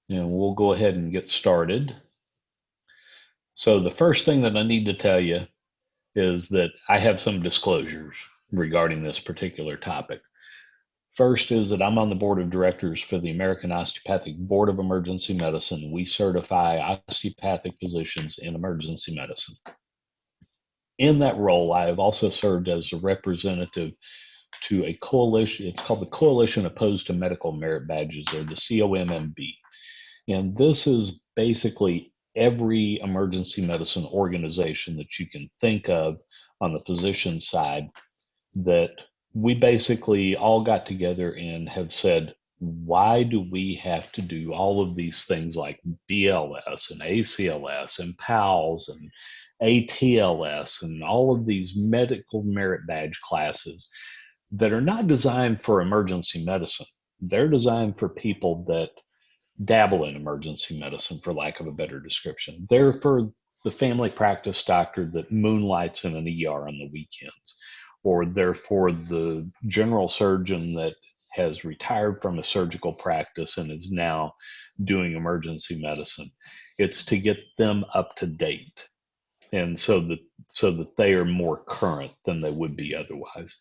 and we'll go ahead and get started. So the first thing that I need to tell you is that I have some disclosures regarding this particular topic. First is that I'm on the board of directors for the American Osteopathic Board of Emergency Medicine. We certify osteopathic physicians in emergency medicine. In that role, I have also served as a representative to a coalition. It's called the Coalition Opposed to Medical Merit Badges, or the COMMB. And this is basically every emergency medicine organization that you can think of on the physician side, that we basically all got together and have said, why do we have to do all of these things like BLS and ACLS and PALS and ATLS and all of these medical merit badge classes that are not designed for emergency medicine? They're designed for people that dabble in emergency medicine, for lack of a better description. They're for the family practice doctor that moonlights in an ER on the weekends, or they're for the general surgeon that has retired from a surgical practice and is now doing emergency medicine. It's to get them up to date, and so that they are more current than they would be otherwise.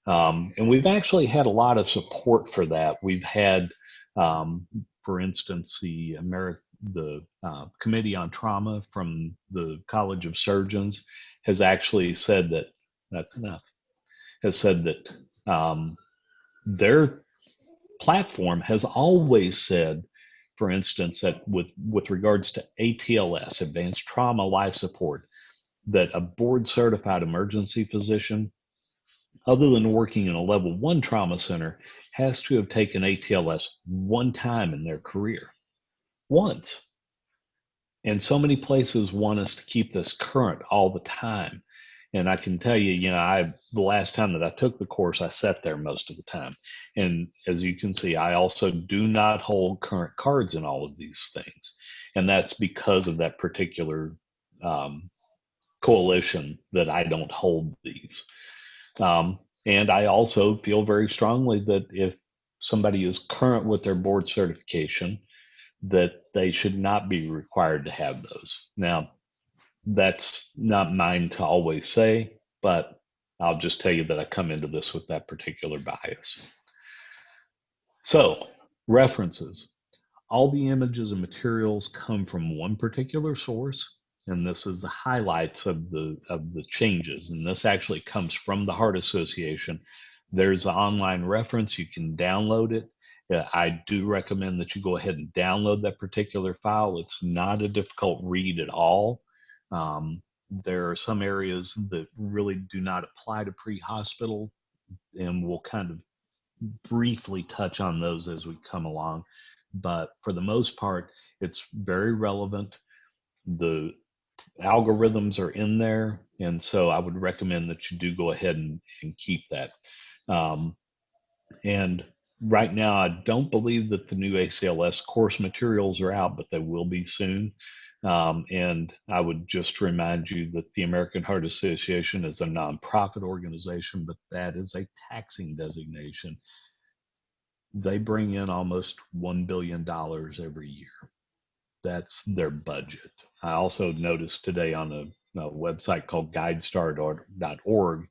And we've actually had a lot of support for that. We've had, for instance, the Committee on Trauma from the College of Surgeons has actually said that that's enough. Has said that their platform has always said, for instance, that with regards to ATLS, Advanced Trauma Life Support, that a board certified emergency physician, other than working in a level 1 trauma center, has to have taken ATLS one time in their career. Once. And so many places want us to keep this current all the time. And I can tell you, the last time that I took the course, I sat there most of the time. And as you can see, I also do not hold current cards in all of these things. And that's because of that particular coalition that I don't hold these. And I also feel very strongly that if somebody is current with their board certification, that they should not be required to have those. Now, that's not mine to always say, but I'll just tell you that I come into this with that particular bias. So, references. All the images and materials come from one particular source, and this is the highlights of the changes. And this actually comes from the Heart Association. There's an online reference. You can download it. I do recommend that you go ahead and download that particular file. It's not a difficult read at all. There are some areas that really do not apply to pre-hospital, and we'll kind of briefly touch on those as we come along. But for the most part, it's very relevant. The algorithms are in there, and so I would recommend that you do go ahead and keep that. And right now, I don't believe that the new ACLS course materials are out, but they will be soon. And I would just remind you that the American Heart Association is a nonprofit organization, but that is a taxing designation. They bring in almost $1 billion every year. That's their budget. I also noticed today on a website called guidestar.org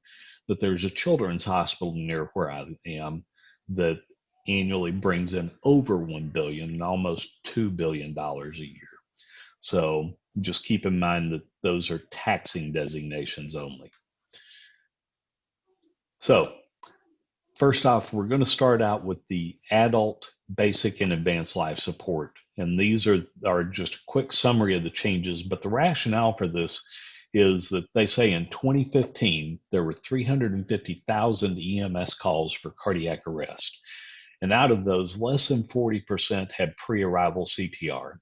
that there's a children's hospital near where I am that annually brings in over $1 billion and almost $2 billion a year. So just keep in mind that those are taxing designations only. So first off, we're going to start out with the adult, basic, and advanced life support. And these are just a quick summary of the changes, but the rationale for this is that they say in 2015, there were 350,000 EMS calls for cardiac arrest. And out of those, less than 40% had pre-arrival CPR,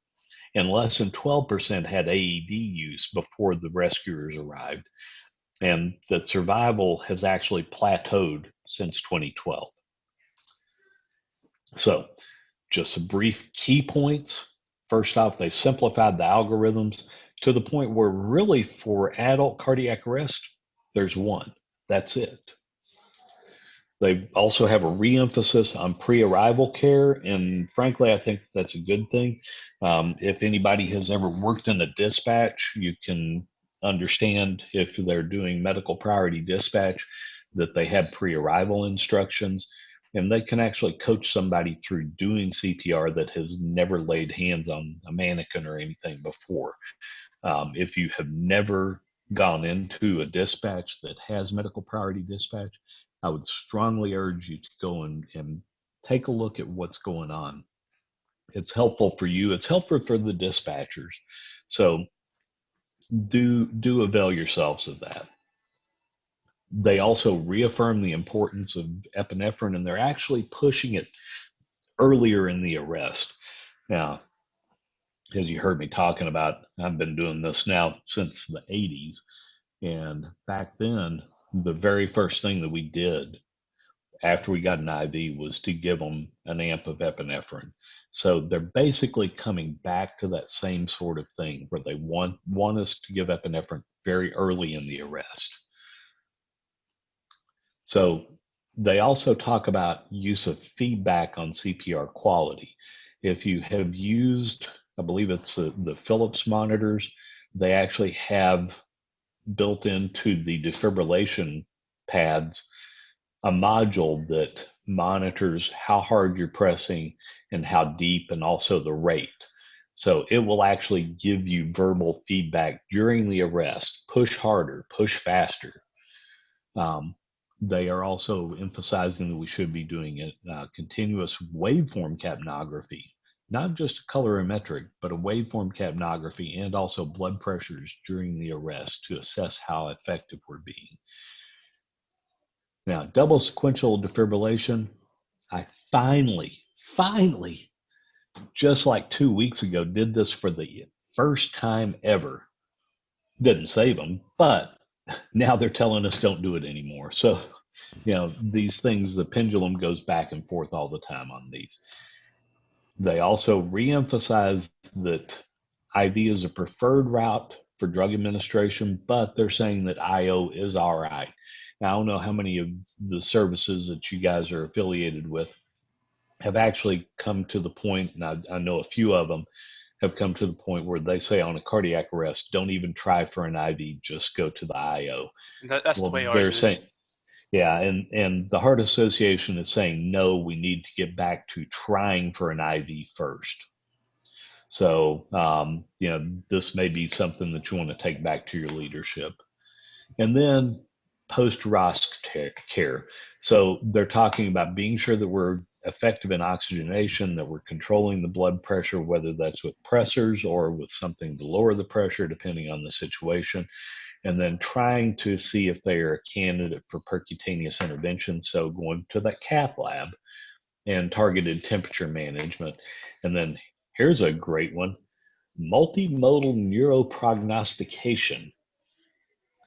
and less than 12% had AED use before the rescuers arrived. And the survival has actually plateaued since 2012. So just some brief key points. First off, they simplified the algorithms to the point where really for adult cardiac arrest, there's one. That's it. They also have a re-emphasis on pre-arrival care, and frankly, I think that's a good thing. If anybody has ever worked in a dispatch, you can understand if they're doing medical priority dispatch that they have pre-arrival instructions, and they can actually coach somebody through doing CPR that has never laid hands on a mannequin or anything before. If you have never gone into a dispatch that has medical priority dispatch, I would strongly urge you to go and take a look at what's going on. It's helpful for you. It's helpful for the dispatchers. So do avail yourselves of that. They also reaffirm the importance of epinephrine, and they're actually pushing it earlier in the arrest. Now, as you heard me talking about, I've been doing this now since the 80s. And back then, the very first thing that we did after we got an IV was to give them an amp of epinephrine. So they're basically coming back to that same sort of thing where they want us to give epinephrine very early in the arrest. So they also talk about use of feedback on CPR quality. If you have used, I believe it's the Phillips monitors, they actually have built into the defibrillation pads a module that monitors how hard you're pressing and how deep, and also the rate. So it will actually give you verbal feedback during the arrest: push harder, push faster. They are also emphasizing that we should be doing a continuous waveform capnography, not just a colorimetric, but a waveform capnography, and also blood pressures during the arrest to assess how effective we're being. Now, double sequential defibrillation, I finally, just like 2 weeks ago, did this for the first time ever. Didn't save them, but now they're telling us don't do it anymore. So, these things, the pendulum goes back and forth all the time on these. They also reemphasize that IV is a preferred route for drug administration, but they're saying that IO is all right. Now, I don't know how many of the services that you guys are affiliated with have actually come to the point, and I know a few of them have come to the point where they say on a cardiac arrest, don't even try for an IV, just go to the IO. That's the Well, way ours they're is. saying, yeah, and the Heart Association is saying, no, we need to get back to trying for an IV first. So, this may be something that you want to take back to your leadership. And then post-ROSC care. So they're talking about being sure that we're effective in oxygenation, that we're controlling the blood pressure, whether that's with pressors or with something to lower the pressure, depending on the situation, and then trying to see if they are a candidate for percutaneous intervention. So going to that cath lab and targeted temperature management. And then here's a great one: multimodal neuroprognostication.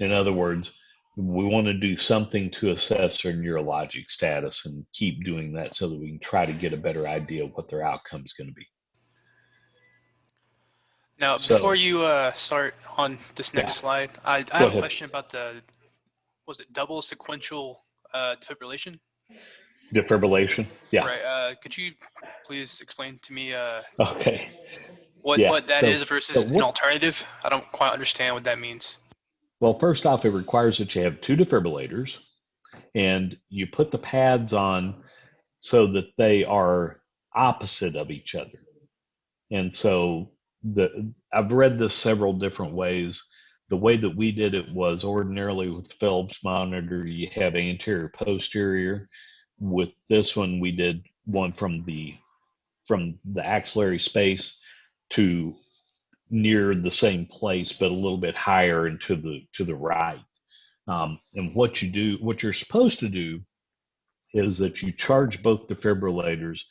In other words, we want to do something to assess their neurologic status and keep doing that so that we can try to get a better idea of what their outcome is going to be. Now, before So, you start on this next yeah, slide, I go have a ahead. question about was it double sequential defibrillation? Defibrillation. Yeah. Right. Could you please explain to me Okay. what Yeah. that is So versus an what? alternative? I don't quite understand what that means. Well, first off, it requires that you have two defibrillators, and you put the pads on so that they are opposite of each other. And so I've read this several different ways. The way that we did it was ordinarily with Phillips monitor, you have anterior posterior. With this one, we did one from the axillary space to near the same place, but a little bit higher and to the right. And what you're supposed to do is that you charge both defibrillators,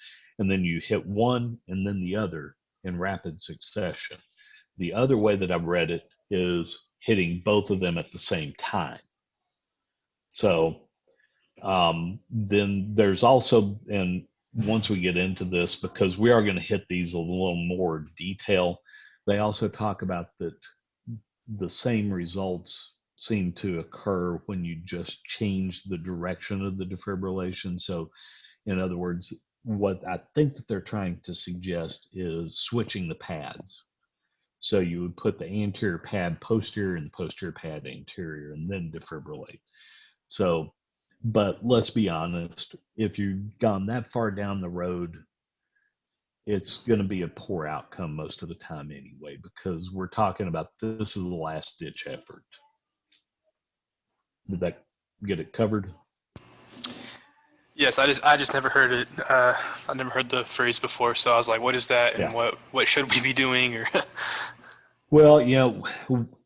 and then you hit one and then the other in rapid succession. The other way that I've read it is hitting both of them at the same time. So then there's also, and once we get into this, because we are going to hit these a little more detail, they also talk about that the same results seem to occur when you just change the direction of the defibrillation. So, in other words, what I think that they're trying to suggest is switching the pads. So you would put the anterior pad posterior and the posterior pad anterior and then defibrillate. So, but let's be honest, if you've gone that far down the road, it's going to be a poor outcome most of the time anyway, because we're talking about this is the last ditch effort. Did that get it covered? Yes, I just never heard it. I never heard the phrase before, so I was like, "What is that? And Yeah. what should we be doing?" Or Well,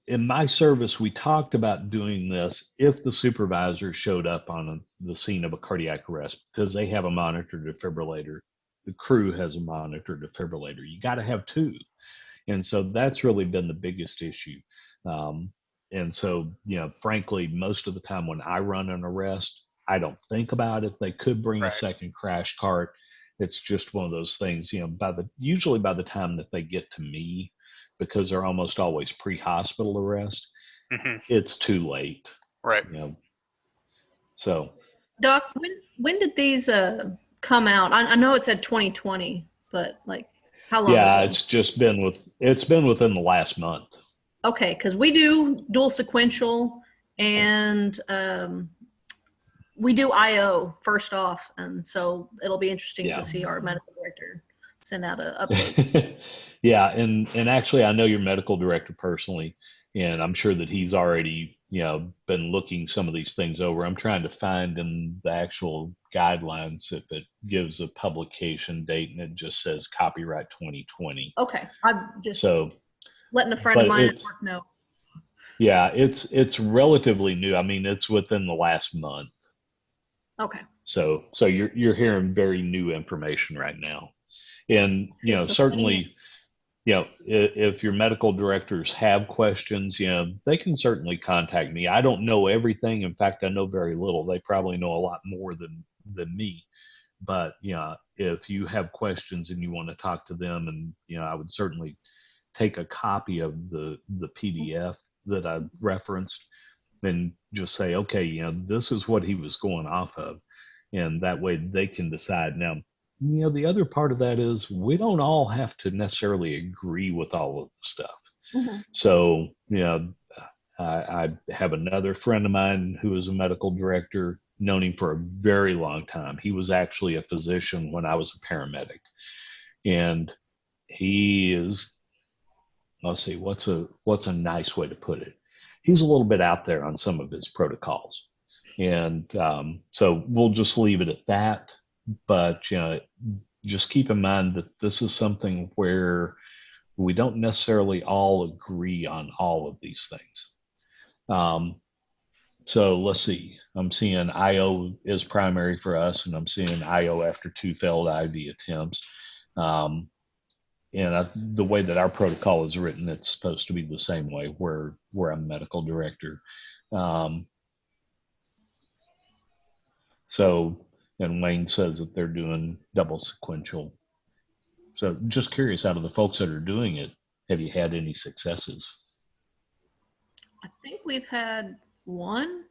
in my service, we talked about doing this if the supervisor showed up on the scene of a cardiac arrest because they have a monitor defibrillator. The crew has a monitor defibrillator. You got to have two. And so that's really been the biggest issue. Um, and so, frankly, most of the time when I run an arrest, I don't think about it. They could bring a right. second crash cart. It's just one of those things, usually by the time that they get to me, because they're almost always pre-hospital arrest, Hmm. it's too late, Right. you know. So Doc, when did these come out? I know it said 2020, but like how long yeah, ago? it's been within the last month. Okay, because we do dual sequential and we do IO first off, and so it'll be interesting to Yeah. see our medical director send out an update. Yeah, and actually, I know your medical director personally, and I'm sure that he's already, been looking some of these things over. I'm trying to find in the actual guidelines if it gives a publication date, and it just says copyright 2020. Okay, I'm just So, letting a friend of but mine at work know. yeah, it's relatively new. I mean, it's within the last month. Okay. So you're hearing very new information right now, and Okay, so certainly if your medical directors have questions, they can certainly contact me. I don't know everything. In fact, I know very little. They probably know a lot more than me. But if you have questions and you want to talk to them, and I would certainly take a copy of the PDF that I referenced and just say, okay, this is what he was going off of, and that way they can decide. Now, the other part of that is we don't all have to necessarily agree with all of the stuff. Mhm. So, I have another friend of mine who is a medical director, known him for a very long time. He was actually a physician when I was a paramedic. And he is, let's see, what's a nice way to put it? He's a little bit out there on some of his protocols. And so we'll just leave it at that. But just keep in mind that this is something where we don't necessarily all agree on all of these things. Um, so let's see. I'm seeing IO is primary for us, and I'm seeing IO after two failed IV attempts. Um, and the way that our protocol is written, it's supposed to be the same way where I'm medical director. Um, so, and Wayne says that they're doing double sequential. So just curious, out of the folks that are doing it, have you had any successes? I think we've had one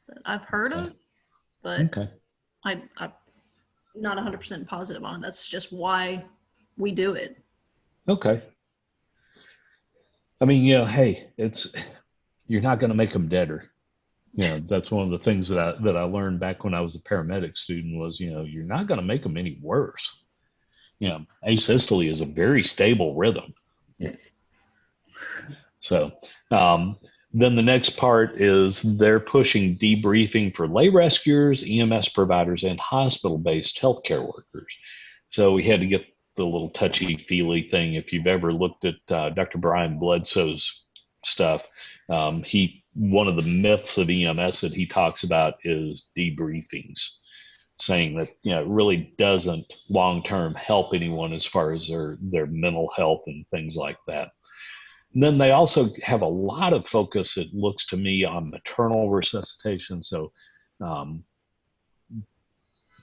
that I've heard Okay. of, but Okay. I'm not 100% positive on it. That's just why we do it. Okay. I mean, hey, you're not going to make them deader. That's one of the things that I learned back when I was a paramedic student was, you're not going to make them any worse. Asystole is a very stable rhythm. Yeah. So, then the next part is they're pushing debriefing for lay rescuers, EMS providers, and hospital-based healthcare workers. So we had to get the little touchy-feely thing. If you've ever looked at Dr. Brian Bledsoe's stuff, one of the myths of EMS that he talks about is debriefings, saying that it really doesn't long-term help anyone as far as their mental health and things like that. And then they also have a lot of focus, it looks to me, on maternal resuscitation. So,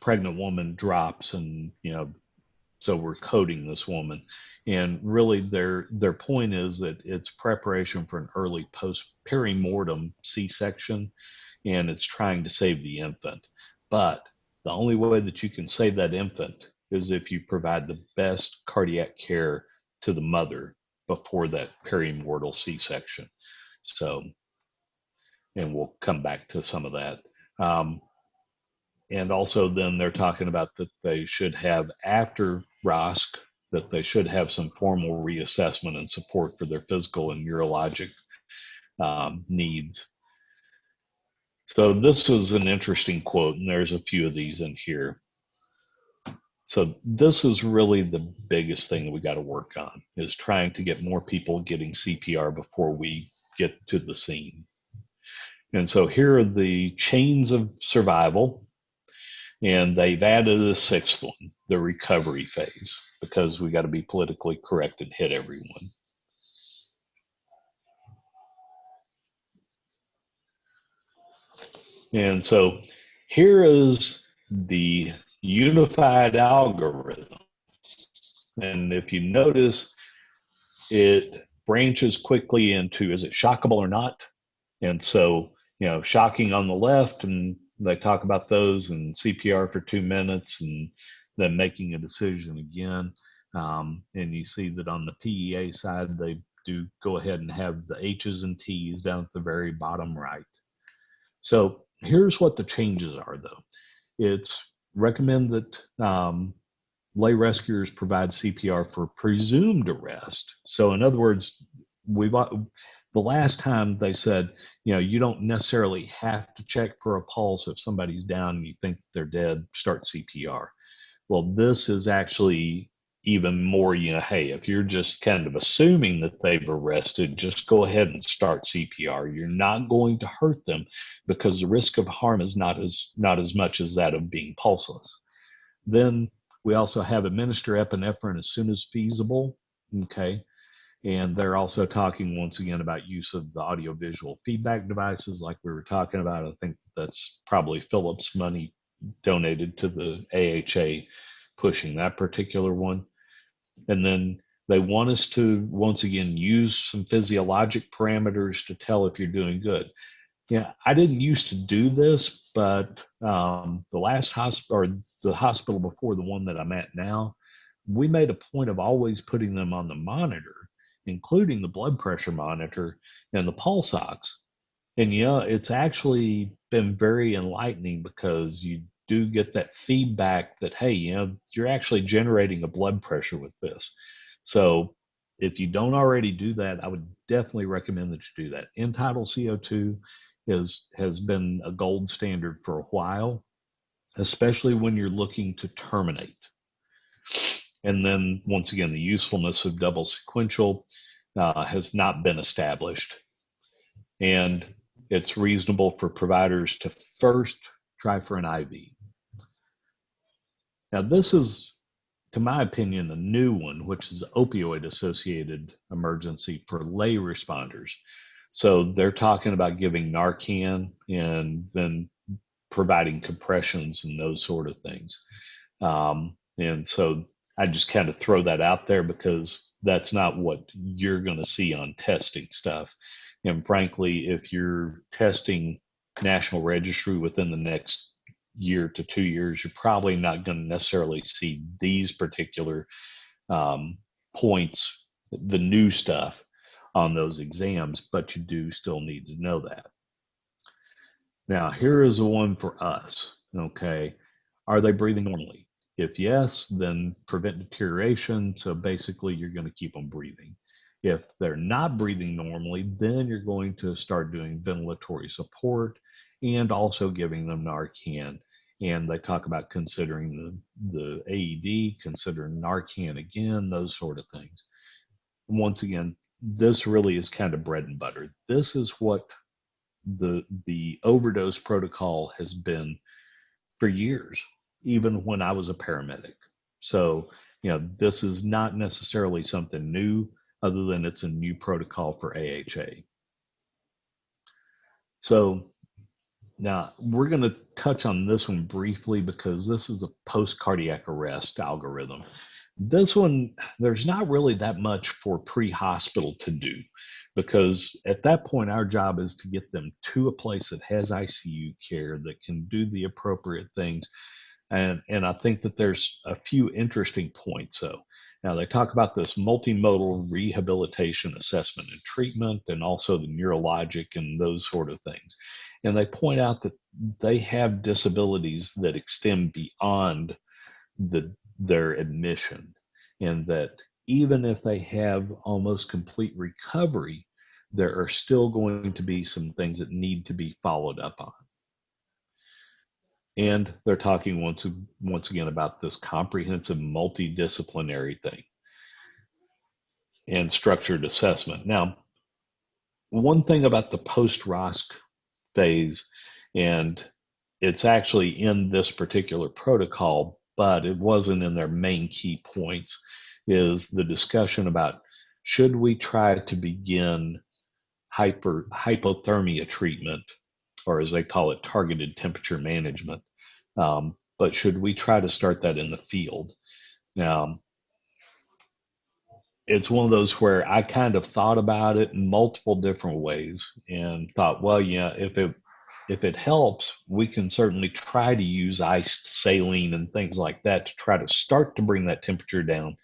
pregnant woman drops, and So we're coding this woman. And really their point is that it's preparation for an early perimortem C-section, and it's trying to save the infant. But the only way that you can save that infant is if you provide the best cardiac care to the mother before that perimortal C-section. So, and we'll come back to some of that. And also then they're talking about that they should have, after ROSC, that they should have some formal reassessment and support for their physical and neurologic needs. So this was an interesting quote, and there's a few of these in here. So this is really the biggest thing that we got to work on, is trying to get more people getting CPR before we get to the scene. And so here are the chains of survival. And they've added a sixth one, the recovery phase, because we got to be politically correct and hit everyone. And so here is the unified algorithm. And if you notice, it branches quickly into, is it shockable or not? And so, shocking on the left, and they talk about those, and CPR for 2 minutes, and then making a decision again. And you see that on the PEA side, they do go ahead and have the H's and T's down at the very bottom right. So here's what the changes are, though. It's recommend that lay rescuers provide CPR for presumed arrest. So in other words, the last time they said, you don't necessarily have to check for a pulse if somebody's down and you think they're dead, start CPR. Well, this is actually even more, hey, if you're just kind of assuming that they've arrested, just go ahead and start CPR. You're not going to hurt them because the risk of harm is not as much as that of being pulseless. Then we also have administer epinephrine as soon as feasible. Okay. And they're also talking once again about use of the audiovisual feedback devices like we were talking about. I think that's probably Phillips money donated to the AHA pushing that particular one. And then they want us to, once again, use some physiologic parameters to tell if you're doing good. Yeah, I didn't used to do this, but the last hospital, or the hospital before the one that I'm at now, we made a point of always putting them on the monitor, including the blood pressure monitor and the pulse ox. And it's actually been very enlightening because you do get that feedback that, hey, you're actually generating a blood pressure with this. So if you don't already do that, I would definitely recommend that you do that. End-tidal CO2 has been a gold standard for a while, especially when you're looking to terminate. And then once again, the usefulness of double sequential has not been established. And it's reasonable for providers to first try for an IV. Now, this is, to my opinion, a new one, which is opioid-associated emergency for lay responders. So they're talking about giving Narcan and then providing compressions and those sort of things. And so I just kind of throw that out there because that's not what you're going to see on testing stuff. And frankly, if you're testing national registry within the next year to 2 years, you're probably not going to necessarily see these particular points, the new stuff on those exams, but you do still need to know that. Now, here is a one for us, okay? Are they breathing normally? If yes, then prevent deterioration. So basically, you're going to keep them breathing. If they're not breathing normally, then you're going to start doing ventilatory support and also giving them Narcan. And they talk about considering the AED, considering Narcan again, those sort of things. And once again, this really is kind of bread and butter. This is what the overdose protocol has been for years, even when I was a paramedic. So, this is not necessarily something new, other than it's a new protocol for AHA. So now we're going to touch on this one briefly because this is a post-cardiac arrest algorithm. This one, there's not really that much for pre-hospital to do, because at that point, our job is to get them to a place that has ICU care, that can do the appropriate things. And I think that there's a few interesting points. So now they talk about this multimodal rehabilitation assessment and treatment, and also the neurologic and those sort of things. And they point out that they have disabilities that extend beyond their admission, and that even if they have almost complete recovery, there are still going to be some things that need to be followed up on. And they're talking once again about this comprehensive multidisciplinary thing and structured assessment. Now, one thing about the post-ROSC phase, and it's actually in this particular protocol, but it wasn't in their main key points, is the discussion about, should we try to begin hypothermia treatment, or as they call it, targeted temperature management. But should we try to start that in the field? Now, it's one of those where I kind of thought about it in multiple different ways and thought, well, yeah, if it helps, we can certainly try to use iced saline and things like that to try to start to bring that temperature down.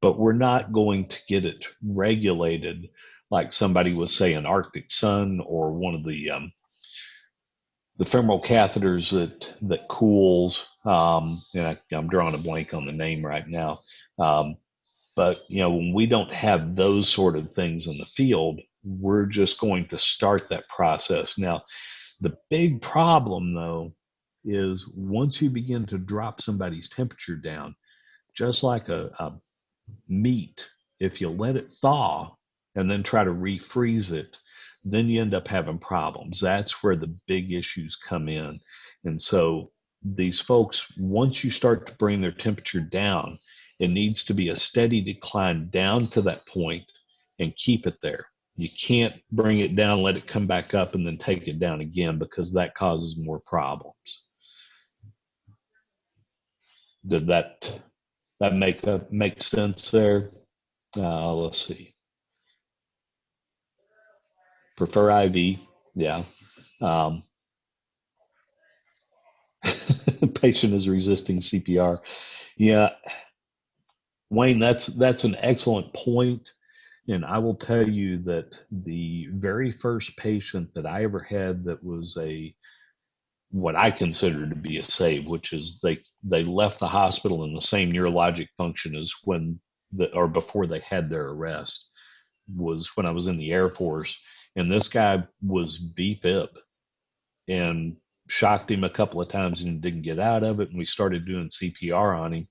But we're not going to get it regulated like somebody was, say, an Arctic sun, or one of the femoral catheters that cools. And I'm drawing a blank on the name right now. But when we don't have those sort of things in the field, we're just going to start that process. Now, the big problem, though, is once you begin to drop somebody's temperature down, just like a meat, if you let it thaw and then try to refreeze it, then you end up having problems. That's where the big issues come in. And so these folks, once you start to bring their temperature down, it needs to be a steady decline down to that point and keep it there. You can't bring it down, let it come back up, and then take it down again, because that causes more problems. Did that make sense there? Let's see. Prefer IV, yeah. Patient is resisting CPR. Yeah, Wayne, that's an excellent point. And I will tell you that the very first patient that I ever had that was what I consider to be a save, which is they left the hospital in the same neurologic function as or before they had their arrest, was when I was in the Air Force. And this guy was VFib, and shocked him a couple of times and didn't get out of it. And we started doing CPR on him.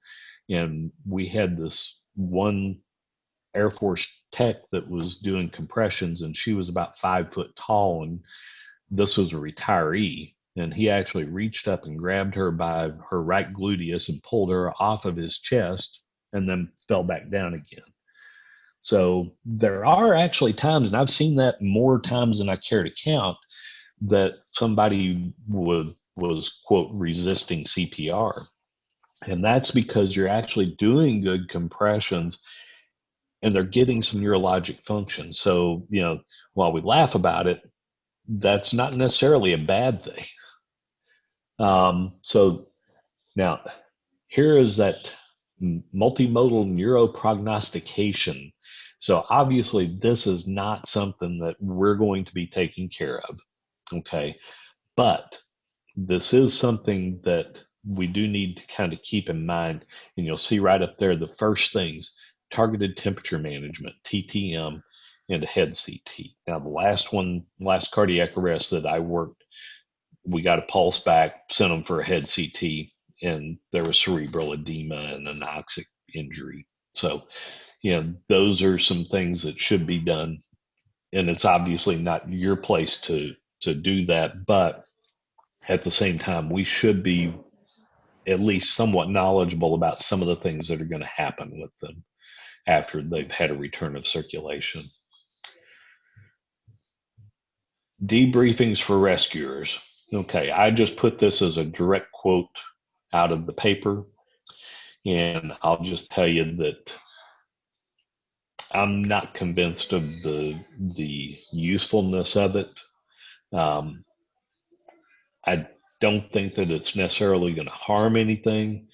And we had this one Air Force tech that was doing compressions, and she was about 5 foot tall. And this was a retiree. And he actually reached up and grabbed her by her right gluteus and pulled her off of his chest, and then fell back down again. So there are actually times, and I've seen that more times than I care to count, that somebody was, quote, resisting CPR. And that's because you're actually doing good compressions and they're getting some neurologic function. So, while we laugh about it, that's not necessarily a bad thing. So now, here is that multimodal neuroprognostication. So obviously, this is not something that we're going to be taking care of. Okay. But this is something that we do need to kind of keep in mind. And you'll see right up there the first things: targeted temperature management, TTM, and a head CT. Now, the last cardiac arrest that I worked, we got a pulse back, sent them for a head CT, and there was cerebral edema and anoxic injury. So, those are some things that should be done. And it's obviously not your place to do that, but at the same time, we should be at least somewhat knowledgeable about some of the things that are going to happen with them after they've had a return of circulation. Debriefings for rescuers. Okay, I just put this as a direct quote out of the paper. And I'll just tell you that I'm not convinced of the usefulness of it. I don't think that it's necessarily going to harm anything,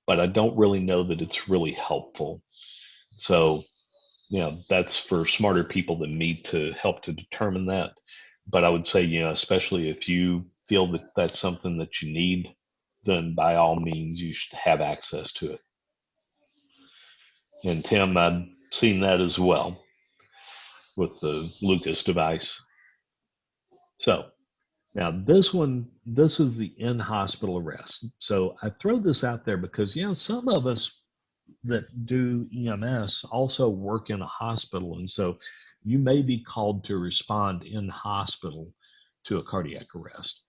but I don't really know that it's really helpful. So, that's for smarter people than me to help to determine that. But I would say, especially if you feel that that's something that you need, then by all means, you should have access to it. And Tim, I've seen that as well with the Lucas device. So now this is the in-hospital arrest. So I throw this out there because, some of us that do EMS also work in a hospital. And so you may be called to respond in hospital to a cardiac arrest.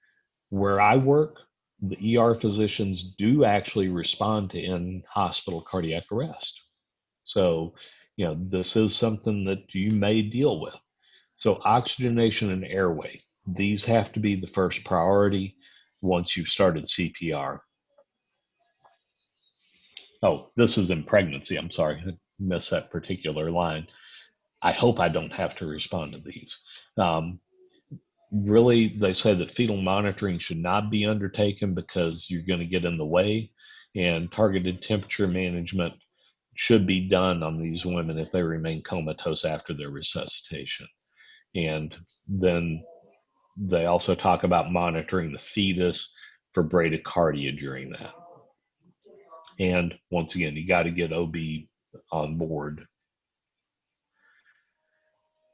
Where I work, the ER physicians do actually respond to in-hospital cardiac arrest. So, this is something that you may deal with. So oxygenation and airway, these have to be the first priority once you've started CPR. Oh, this is in pregnancy. I'm sorry, I missed that particular line. I hope I don't have to respond to these. Really, they say that fetal monitoring should not be undertaken because you're going to get in the way, and targeted temperature management should be done on these women if they remain comatose after their resuscitation. And then they also talk about monitoring the fetus for bradycardia during that. And once again, you got to get OB on board.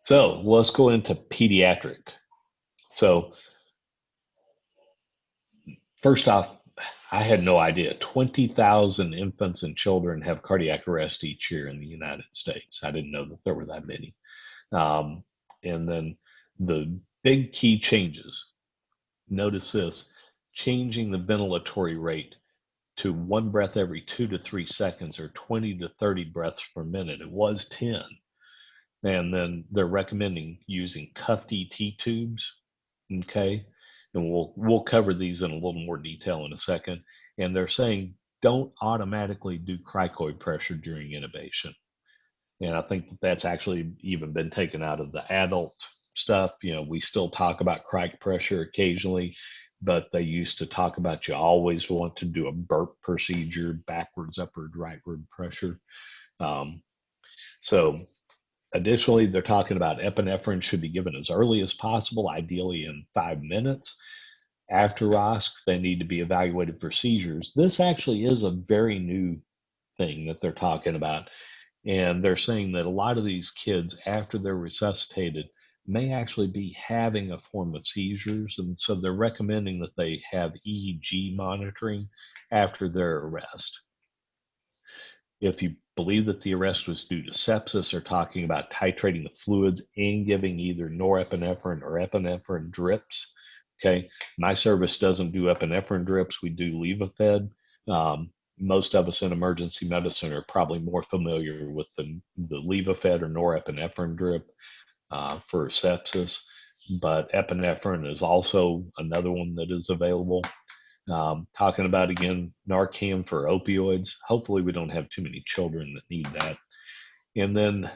So let's go into pediatric. So first off, I had no idea. 20,000 infants and children have cardiac arrest each year in the United States. I didn't know that there were that many. And then the big key changes. Notice this, changing the ventilatory rate to 1 breath every 2 to 3 seconds, or 20 to 30 breaths per minute. It was 10. And then they're recommending using cuffed ET tubes. Okay. And we'll cover these in a little more detail in a second. And they're saying don't automatically do cricoid pressure during intubation. And I think that that's actually even been taken out of the adult stuff. We still talk about cric pressure occasionally, but they used to talk about you always want to do a burp procedure, backwards, upward, rightward pressure. So additionally, they're talking about epinephrine should be given as early as possible, ideally in 5 minutes. After ROSC, they need to be evaluated for seizures. This actually is a very new thing that they're talking about. And they're saying that a lot of these kids, after they're resuscitated, may actually be having a form of seizures. And so they're recommending that they have EEG monitoring after their arrest. If you believe that the arrest was due to sepsis, they're talking about titrating the fluids and giving either norepinephrine or epinephrine drips. Okay, my service doesn't do epinephrine drips. We do Levophed. Most of us in emergency medicine are probably more familiar with the Levophed or norepinephrine drip for sepsis, but epinephrine is also another one that is available. Talking about, again, Narcan for opioids. Hopefully we don't have too many children that need that. And then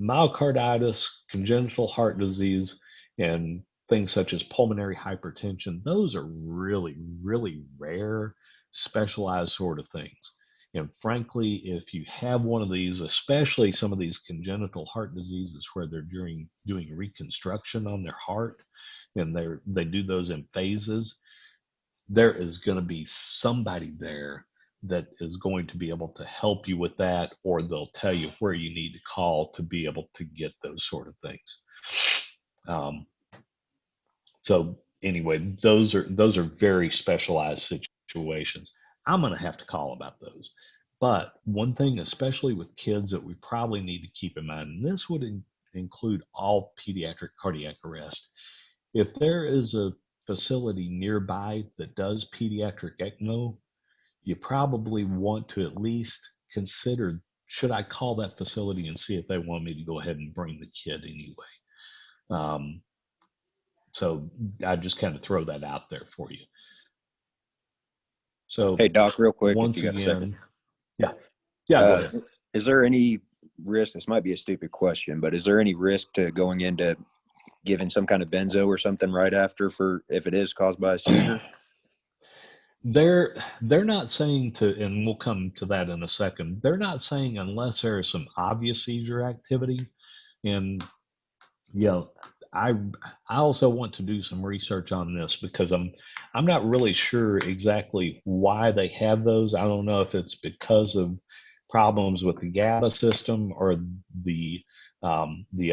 myocarditis, congenital heart disease, and things such as pulmonary hypertension. Those are really, really rare, specialized sort of things. And frankly, if you have one of these, especially some of these congenital heart diseases where they're doing reconstruction on their heart, and they do those in phases, there is going to be somebody there that is going to be able to help you with that, or they'll tell you where you need to call to be able to get those sort of things. So anyway, those are very specialized situations. I'm going to have to call about those. But one thing, especially with kids, that we probably need to keep in mind, and this would include all pediatric cardiac arrest, if there is a facility nearby that does pediatric ECMO, you probably want to at least consider, should I call that facility and see if they want me to go ahead and bring the kid anyway? So I just kind of throw that out there for you. So Hey, Doc, real quick, if once you got a second. again, Yeah. Yeah, go ahead. Is there any risk? This might be a stupid question, but is there any risk to going into giving some kind of benzo or something right after for if it is caused by a seizure? They're not saying to, and we'll come to that in a second. They're not saying unless there is some obvious seizure activity. And you know, I also want to do some research on this because I'm not really sure exactly why they have those. I don't know if it's because of problems with the GABA system or the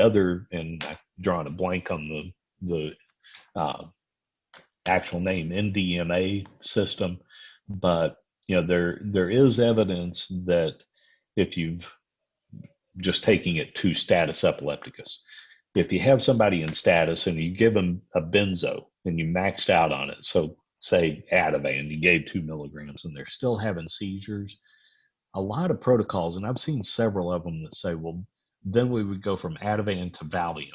other, and I'm drawing a blank on the uh, actual name, NDMA system. But you know, there is evidence that if you've just taking it to status epilepticus, if you have somebody in status and you give them a benzo and you maxed out on it, so say Ativan, you gave 2 milligrams and they're still having seizures, a lot of protocols, and I've seen several of them that say, well, then we would go from Ativan to Valium.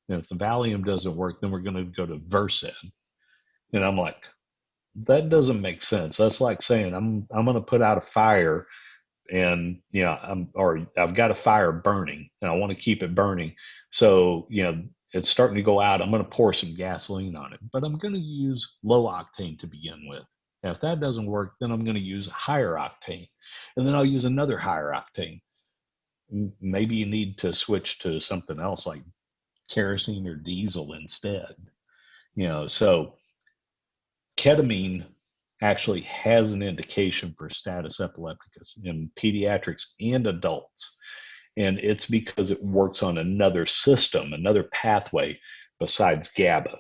And if the Valium doesn't work, then we're going to go to Versed. And I'm like, that doesn't make sense. That's like saying I'm going to put out a fire, and you know I've got a fire burning and I want to keep it burning. So you know it's starting to go out. I'm going to pour some gasoline on it, but I'm going to use low octane to begin with. And if that doesn't work, then I'm going to use higher octane, and then I'll use another higher octane. Maybe you need to switch to something else like kerosene or diesel instead. You know, so ketamine actually has an indication for status epilepticus in pediatrics and adults. And it's because it works on another system, another pathway besides GABA.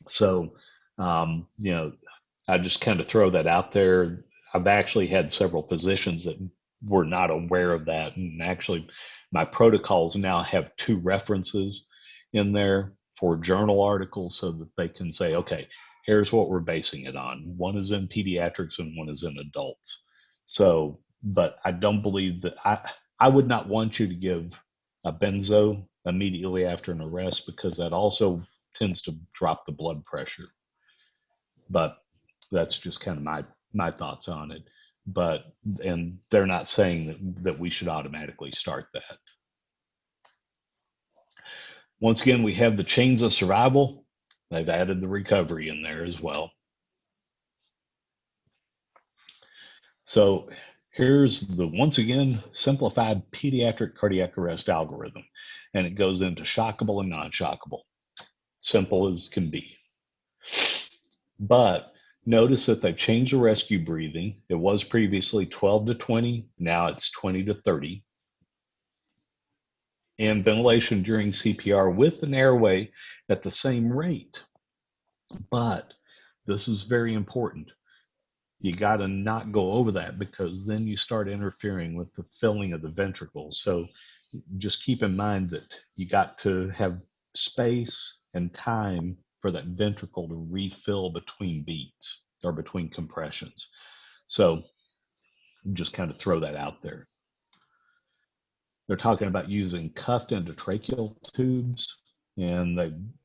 So, you know, I just kind of throw that out there. I've actually had several physicians that were not aware of that. And actually, my protocols now have 2 references in there for journal articles so that they can say, okay, here's what we're basing it on. One is in pediatrics and one is in adults. So, but I don't believe that I would not want you to give a benzo immediately after an arrest because that also tends to drop the blood pressure. But that's just kind of my thoughts on it. But and they're not saying that we should automatically start that. Once again, we have the chains of survival. They've added the recovery in there as well. So here's the, once again, simplified pediatric cardiac arrest algorithm. And it goes into shockable and non-shockable. Simple as can be. But notice that they've changed the rescue breathing. It was previously 12 to 20. Now it's 20 to 30. And ventilation during CPR with an airway at the same rate. But this is very important. You got to not go over that because then you start interfering with the filling of the ventricles. So just keep in mind that you got to have space and time for that ventricle to refill between beats or between compressions. So just kind of throw that out there. They're talking about using cuffed endotracheal tubes, and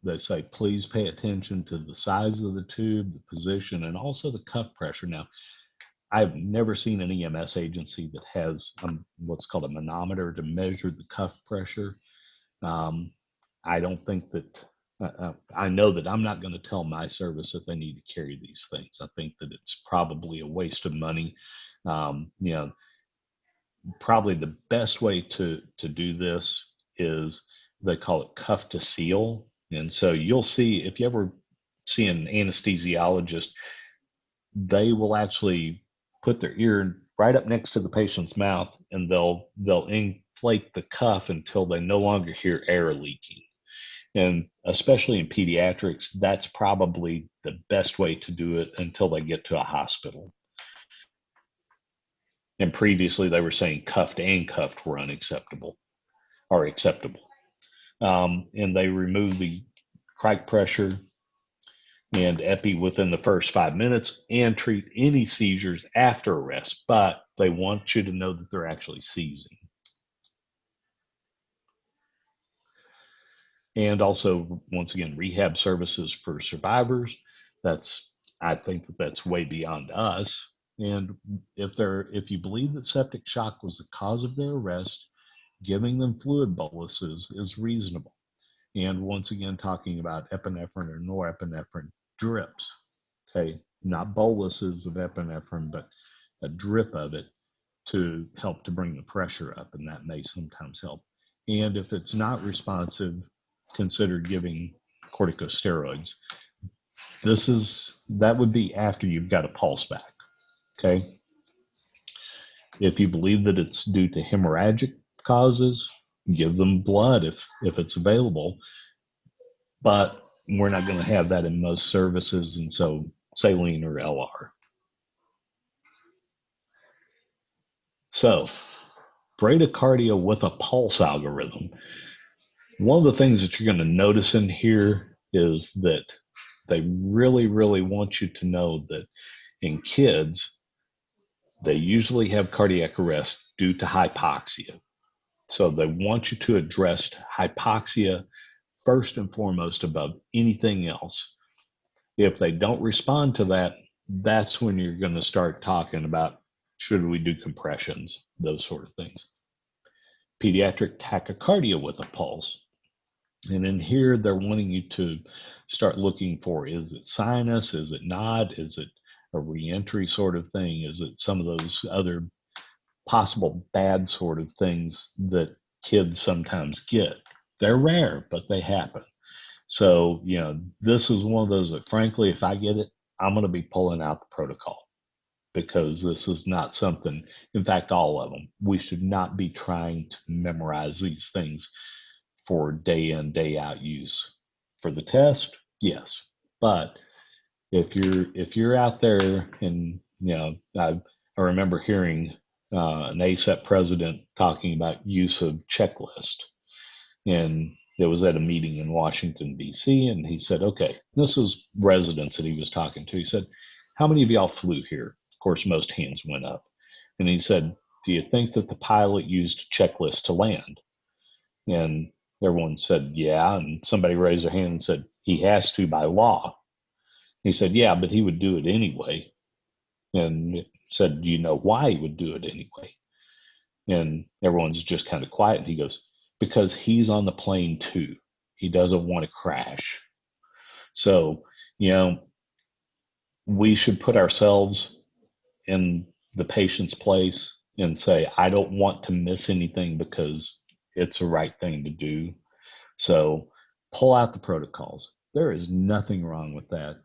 they say please pay attention to the size of the tube, the position, and also the cuff pressure. Now, I've never seen an EMS agency that has what's called a manometer to measure the cuff pressure. I don't think that, I know that I'm not going to tell my service that they need to carry these things. I think that it's probably a waste of money. You know, probably the best way to do this is they call it cuff to seal. And so you'll see, if you ever see an anesthesiologist, they will actually put their ear right up next to the patient's mouth and they'll inflate the cuff until they no longer hear air leaking. And especially in pediatrics, that's probably the best way to do it until they get to a hospital. And previously they were saying cuffed and cuffed were unacceptable or acceptable. And they removed the crike pressure and epi within the first 5 minutes and treat any seizures after arrest, but they want you to know that they're actually seizing. And also, once again, rehab services for survivors. I think that's way beyond us. And if you believe that septic shock was the cause of their arrest, giving them fluid boluses is reasonable. And once again, talking about epinephrine or norepinephrine drips, okay, not boluses of epinephrine, but a drip of it to help to bring the pressure up, and that may sometimes help. And if it's not responsive, consider giving corticosteroids. That would be after you've got a pulse back, okay? If you believe that it's due to hemorrhagic causes, give them blood if it's available, but we're not going to have that in most services, and so saline or LR. So, bradycardia with a pulse algorithm. One of the things that you're going to notice in here is that they really, really want you to know that in kids, they usually have cardiac arrest due to hypoxia. So they want you to address hypoxia first and foremost above anything else. If they don't respond to that, that's when you're going to start talking about, should we do compressions, those sort of things. Pediatric tachycardia with a pulse. And in here, they're wanting you to start looking for, is it sinus? Is it not? Is it a reentry sort of thing? Is it some of those other possible bad sort of things that kids sometimes get? They're rare, but they happen. So, this is one of those that, frankly, if I get it, I'm going to be pulling out the protocol, because this is not something, in fact, all of them, we should not be trying to memorize these things for day in, day out use. For the test, yes. But if you're out there, and I remember hearing an ACEP president talking about use of checklist, and it was at a meeting in Washington, D.C., and he said, okay, this was residents that he was talking to. He said, how many of y'all flew here? Of course, most hands went up. And he said, do you think that the pilot used a checklist to land? And everyone said, yeah. And somebody raised their hand and said, he has to by law. He said, yeah, but he would do it anyway. And said, do you know why he would do it anyway? And everyone's just kind of quiet. And he goes, because he's on the plane too. He doesn't want to crash. So, we should put ourselves in the patient's place and say, I don't want to miss anything because it's the right thing to do. So pull out the protocols. There is nothing wrong with that.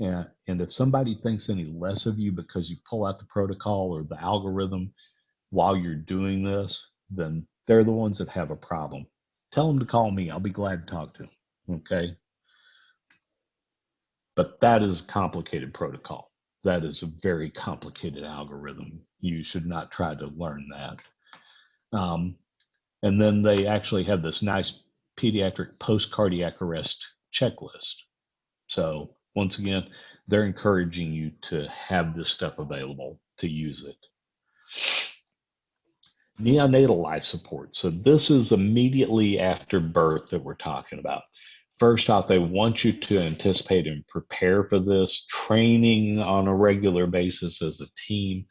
And if somebody thinks any less of you because you pull out the protocol or the algorithm while you're doing this, then they're the ones that have a problem. Tell them to call me. I'll be glad to talk to them. Okay. But that is a complicated protocol. That is a very complicated algorithm. You should not try to learn that. And then they actually have this nice pediatric post-cardiac arrest checklist. So once again, they're encouraging you to have this stuff available to use it. Neonatal life support. So this is immediately after birth that we're talking about. First off, they want you to anticipate and prepare for this, training on a regular basis as a team.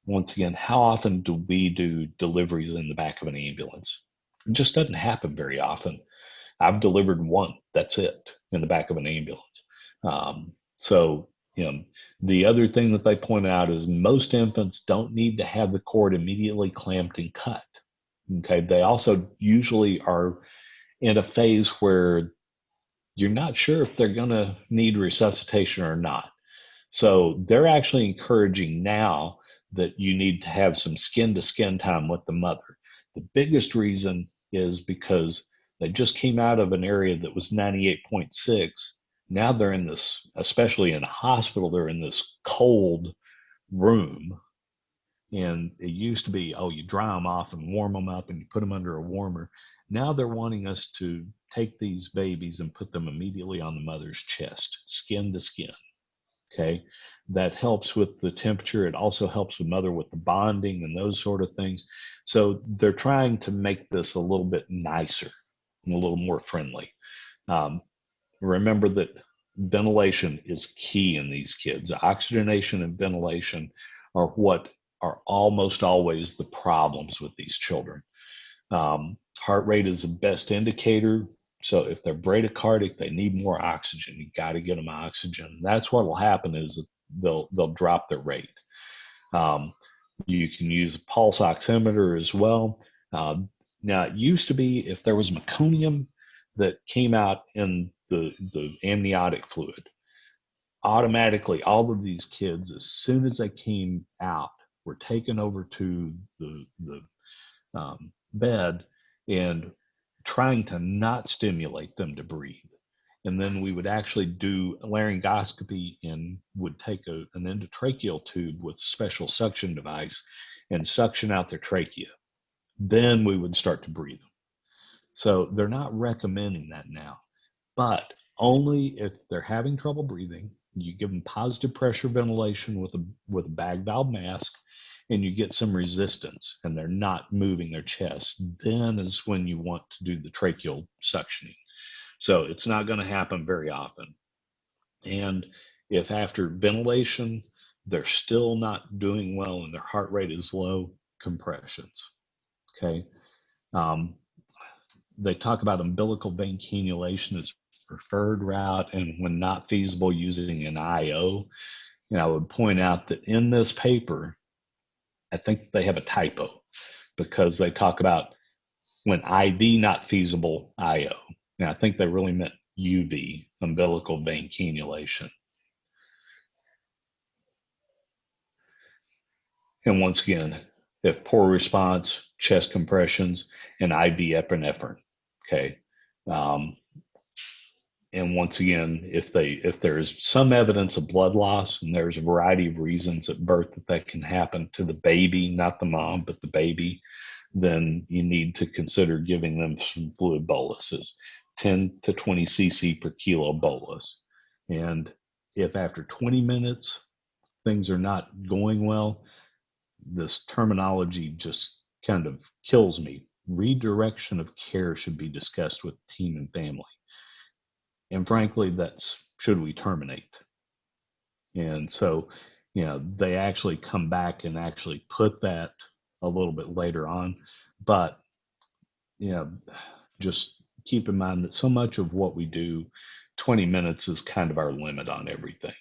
Once again, how often do we do deliveries in the back of an ambulance? It just doesn't happen very often. I've delivered one, that's it, in the back of an ambulance. So, the other thing that they point out is most infants don't need to have the cord immediately clamped and cut. Okay, they also usually are in a phase where you're not sure if they're going to need resuscitation or not. So they're actually encouraging now that you need to have some skin to skin time with the mother. The biggest reason is because they just came out of an area that was 98.6. Now they're in this, especially in a hospital, they're in this cold room. And it used to be, you dry them off and warm them up and you put them under a warmer. Now they're wanting us to take these babies and put them immediately on the mother's chest, skin to skin. Okay, that helps with the temperature. It also helps the mother with the bonding and those sort of things. So they're trying to make this a little bit nicer and a little more friendly. Remember that ventilation is key in these kids. Oxygenation and ventilation are what are almost always the problems with these children. Heart rate is the best indicator. So if they're bradycardic, they need more oxygen. You got to get them oxygen. That's what will happen is they'll drop their rate. You can use a pulse oximeter as well. Now, it used to be if there was meconium that came out in the amniotic fluid, automatically all of these kids, as soon as they came out, were taken over to the bed and trying to not stimulate them to breathe. And then we would actually do laryngoscopy and would take an endotracheal tube with a special suction device and suction out their trachea. Then we would start to breathe them. So they're not recommending that now, but only if they're having trouble breathing. You give them positive pressure ventilation with a bag valve mask, and you get some resistance, and they're not moving their chest. Then is when you want to do the tracheal suctioning. So it's not going to happen very often. And if after ventilation they're still not doing well and their heart rate is low, compressions. Okay. They talk about umbilical vein cannulation as preferred route, and when not feasible, using an IO. And I would point out that in this paper, I think they have a typo because they talk about when IV not feasible, IO. Now, I think they really meant UV, umbilical vein cannulation. And once again, if poor response, chest compressions, and IV epinephrine. Okay. And once again, if there is some evidence of blood loss, and there's a variety of reasons at birth that can happen to the baby, not the mom, but the baby, then you need to consider giving them some fluid boluses, 10 to 20 cc per kilo bolus. And if after 20 minutes things are not going well, this terminology just kind of kills me. Redirection of care should be discussed with team and family. And frankly, that's should we terminate? And so, they actually come back and actually put that a little bit later on. But, just keep in mind that so much of what we do, 20 minutes is kind of our limit on everything.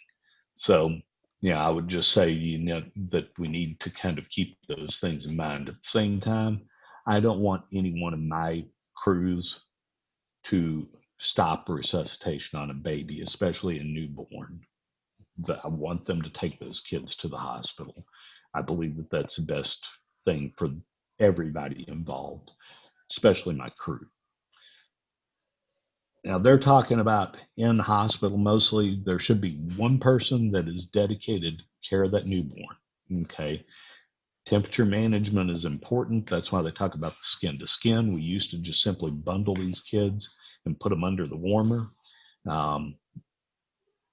So, I would just say, that we need to kind of keep those things in mind. At the same time, I don't want any one of my crews to stop resuscitation on a baby, especially a newborn. I want them to take those kids to the hospital. I believe that that's the best thing for everybody involved, especially my crew. Now, they're talking about in the hospital, mostly there should be one person that is dedicated to care of that newborn. Okay. Temperature management is important. That's why they talk about the skin to skin. We used to just simply bundle these kids and put them under the warmer.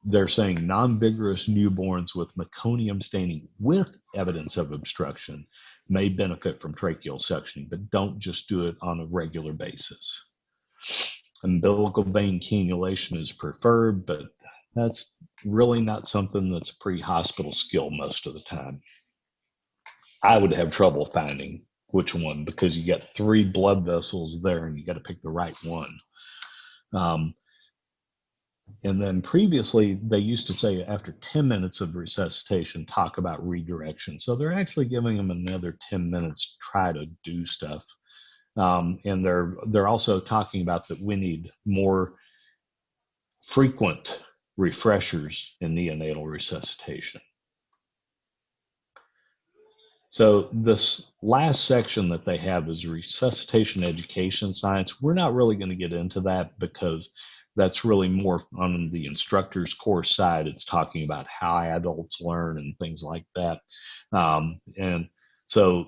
They're saying non-vigorous newborns with meconium staining with evidence of obstruction may benefit from tracheal suctioning, but don't just do it on a regular basis. Umbilical vein cannulation is preferred, but that's really not something that's a pre-hospital skill most of the time. I would have trouble finding which one because you got 3 blood vessels there and you got to pick the right one. And then previously, they used to say after 10 minutes of resuscitation, talk about redirection. So they're actually giving them another 10 minutes to try to do stuff. And they're also talking about that we need more frequent refreshers in neonatal resuscitation. So this last section that they have is resuscitation education science. We're not really going to get into that because that's really more on the instructor's course side. It's talking about how adults learn and things like that. And so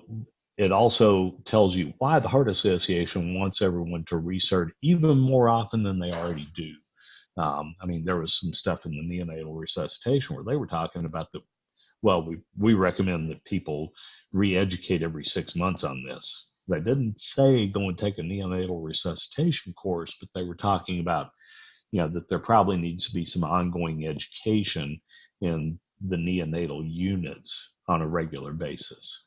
it also tells you why the Heart Association wants everyone to recert even more often than they already do. There was some stuff in the neonatal resuscitation where they were talking about we recommend that people re-educate every 6 months on this. They didn't say go and take a neonatal resuscitation course, but they were talking about, that there probably needs to be some ongoing education in the neonatal units on a regular basis.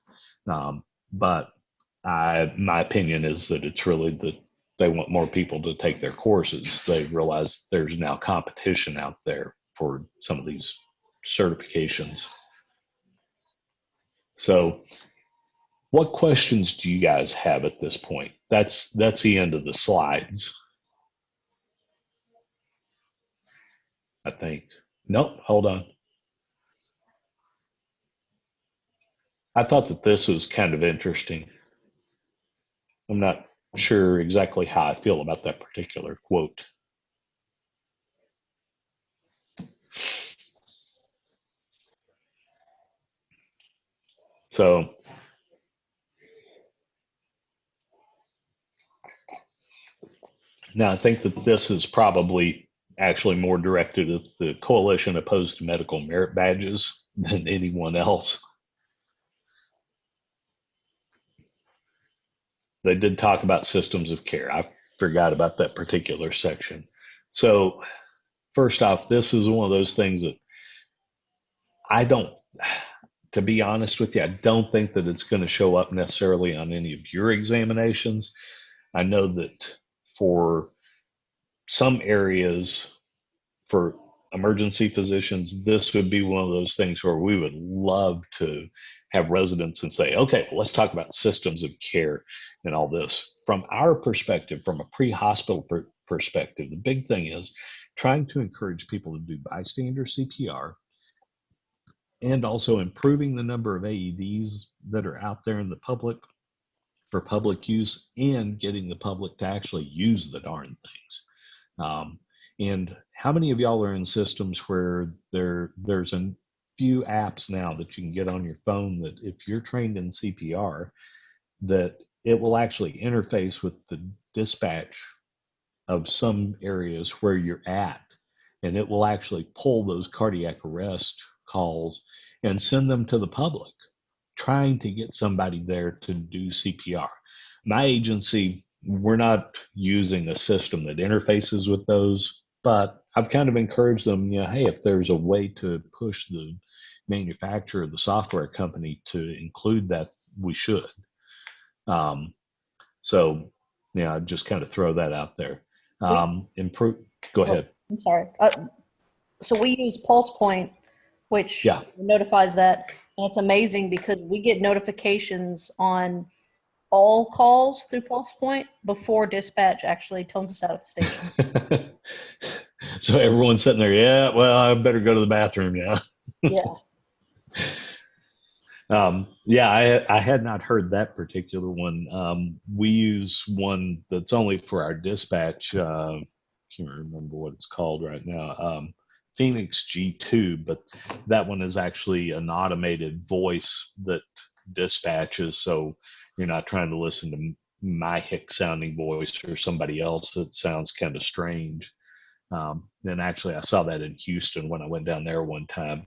But my opinion is that it's really that they want more people to take their courses. They realize there's now competition out there for some of these certifications. So what questions do you guys have at this point? That's the end of the slides, I think. Nope, hold on. I thought that this was kind of interesting. I'm not sure exactly how I feel about that particular quote. So now I think that this is probably actually more directed at the coalition opposed to medical merit badges than anyone else. They did talk about systems of care. I forgot about that particular section. So first off, this is one of those things that I don't, to be honest with you, I don't think that it's going to show up necessarily on any of your examinations. I know that for some areas, for emergency physicians, this would be one of those things where we would love to have residents and say, okay, well, let's talk about systems of care and all this. From our perspective, from a pre-hospital perspective, the big thing is trying to encourage people to do bystander CPR and also improving the number of AEDs that are out there in the public for public use and getting the public to actually use the darn things. And how many of y'all are in systems where there's a few apps now that you can get on your phone that if you're trained in CPR, that it will actually interface with the dispatch of some areas where you're at, and it will actually pull those cardiac arrest calls and send them to the public, trying to get somebody there to do CPR. My agency, we're not using a system that interfaces with those, but I've kind of encouraged them, hey, if there's a way to push the manufacturer, the software company to include that, we should. So, I'd just kind of throw that out there. Improve. Go ahead. I'm sorry. So we use Pulse Point, which notifies that. And it's amazing because we get notifications on all calls through Pulse Point before dispatch actually tones us out at the station. So everyone's sitting there, well, I better go to the bathroom now. I had not heard that particular one. We use one that's only for our dispatch. Can't remember what it's called right now. Phoenix G2, but that one is actually an automated voice that dispatches. So you're not trying to listen to my hick sounding voice or somebody else that sounds kind of strange. And actually I saw that in Houston when I went down there one time,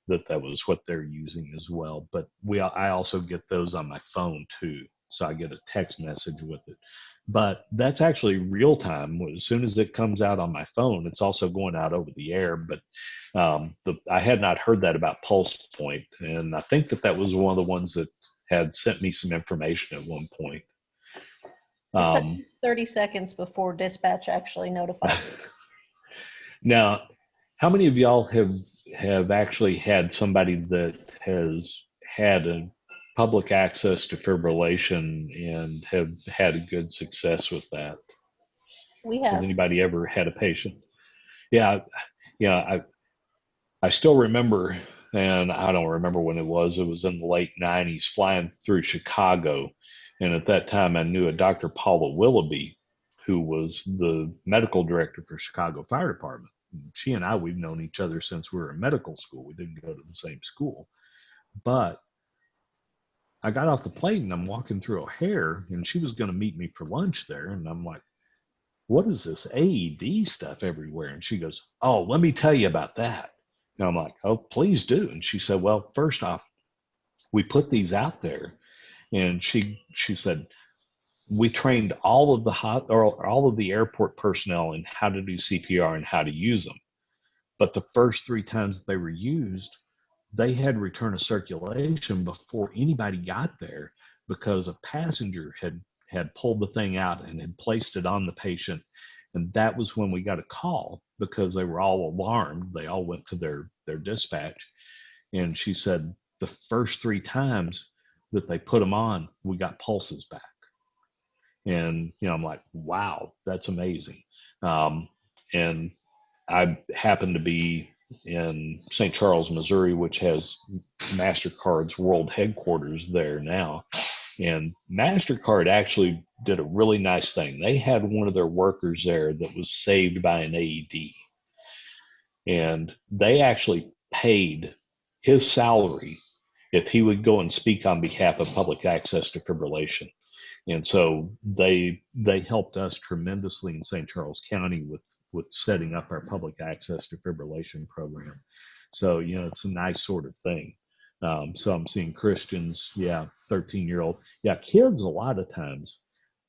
that was what they're using as well. But I also get those on my phone too. So I get a text message with it. But that's actually real time. As soon as it comes out on my phone, it's also going out over the air. But I had not heard that about Pulse Point. And I think that was one of the ones that had sent me some information at one point. It's 30 seconds before dispatch actually notifies. Now, how many of y'all have actually had somebody that has had a public access defibrillation and have had a good success with that? We have. Has anybody ever had a patient? Yeah, I still remember, and I don't remember when it was in the late 90s, flying through Chicago. And at that time, I knew a Dr. Paula Willoughby, who was the medical director for Chicago Fire Department. She and I, we've known each other since we were in medical school. We didn't go to the same school. But I got off the plane and I'm walking through O'Hare, and she was going to meet me for lunch there. And I'm like, what is this AED stuff everywhere? And she goes, oh, let me tell you about that. And I'm like, oh, please do. And she said, well, first off, we put these out there. And she said, we trained all of the airport personnel in how to do CPR and how to use them. But the first 3 times that they were used, they had return of circulation before anybody got there because a passenger had pulled the thing out and had placed it on the patient. And that was when we got a call because they were all alarmed. They all went to their dispatch. And she said the first 3 times that they put them on, we got pulses back. And, I'm like, wow, that's amazing. And I happen to be in St. Charles, Missouri, which has MasterCard's world headquarters there now. And MasterCard actually did a really nice thing. They had one of their workers there that was saved by an AED. And they actually paid his salary if he would go and speak on behalf of public access defibrillation. And so they helped us tremendously in St. Charles County with setting up our public access defibrillation program. So, it's a nice sort of thing. So I'm seeing Christians, 13-year-old, kids a lot of times,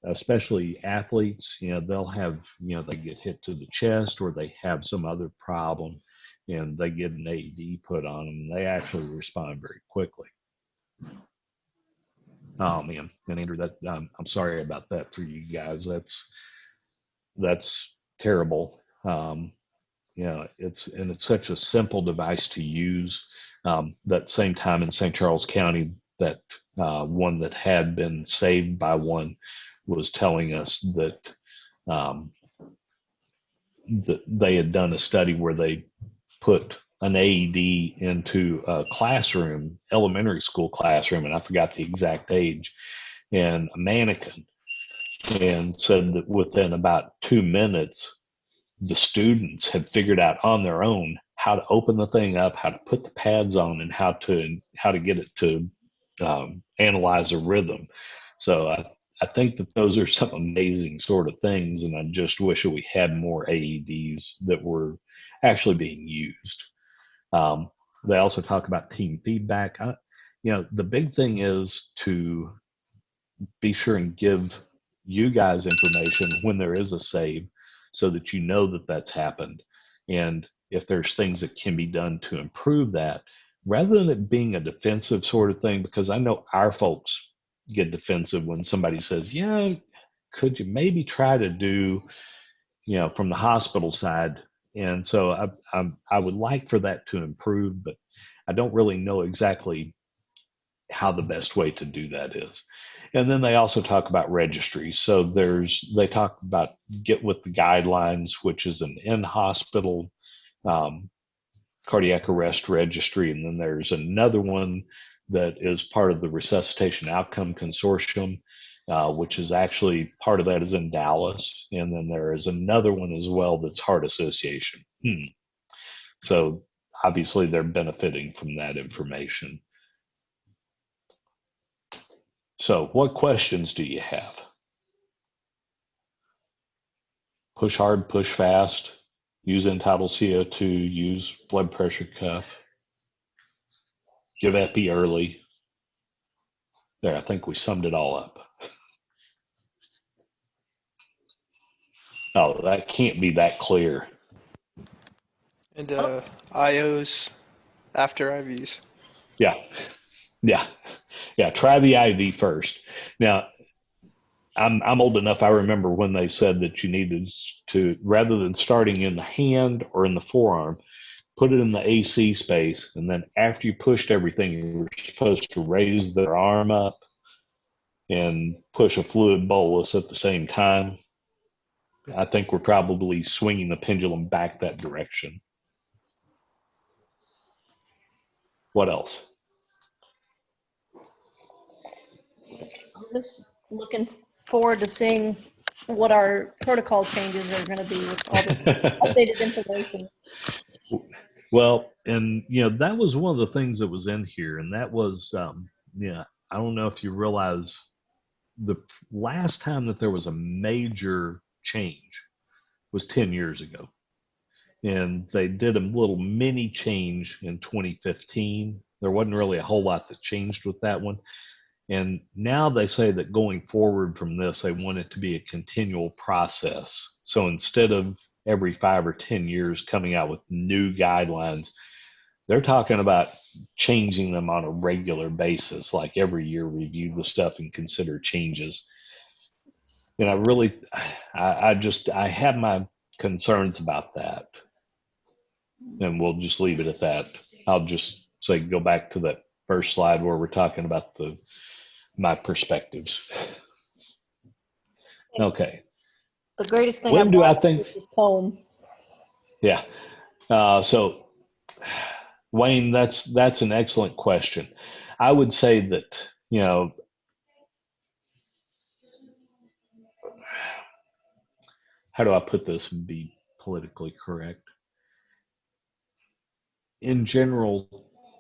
especially athletes, they'll have, they get hit to the chest or they have some other problem and they get an AED put on them and they actually respond very quickly. Oh man, and Andrew, that I'm sorry about that for you guys. That's terrible. It's such a simple device to use. That same time in St. Charles County, that one that had been saved by one was telling us that that they had done a study where they put an AED into a classroom, elementary school classroom, and I forgot the exact age, and a mannequin, and said that within about 2 minutes, the students had figured out on their own how to open the thing up, how to put the pads on, and how to get it to analyze a rhythm. So I think that those are some amazing sort of things, and I just wish that we had more AEDs that were actually being used. They also talk about team feedback. The big thing is to be sure and give you guys information when there is a save so that you know that that's happened. And if there's things that can be done to improve that, rather than it being a defensive sort of thing, because I know our folks get defensive when somebody says, could you maybe try to do, from the hospital side. And so I would like for that to improve, but I don't really know exactly how the best way to do that is. And then they also talk about registries. So they talk about Get With the Guidelines, which is an in-hospital cardiac arrest registry. And then there's another one that is part of the Resuscitation Outcome Consortium, which is actually part of that is in Dallas. And then there is another one as well that's Heart Association. So obviously they're benefiting from that information. So what questions do you have? Push hard, push fast, use Untitled CO2, use blood pressure cuff, give epi early. There, I think we summed it all up. Oh, that can't be that clear. And IOs after IVs. Yeah. Try the IV first. Now, I'm old enough. I remember when they said that you needed to, rather than starting in the hand or in the forearm, put it in the AC space, and then after you pushed everything, you were supposed to raise their arm up and push a fluid bolus at the same time. I think we're probably swinging the pendulum back that direction. What else? I'm just looking forward to seeing what our protocol changes are going to be with all this updated information. Well, and that was one of the things that was in here, and that was I don't know if you realize the last time that there was a major change was 10 years ago, and they did a little mini change in 2015. There wasn't really a whole lot that changed with that one. And now they say that going forward from this, they want it to be a continual process. So instead of every 5 or 10 years coming out with new guidelines, They're talking about changing them on a regular basis, like every year review the stuff and consider changes. And I have my concerns about that. And we'll just leave it at that. I'll just say, go back to that first slide where we're talking about my perspectives. Okay. The greatest thing I When do I brought think? is comb. Yeah. So, Wayne, that's an excellent question. I would say that, how do I put this and be politically correct? In general,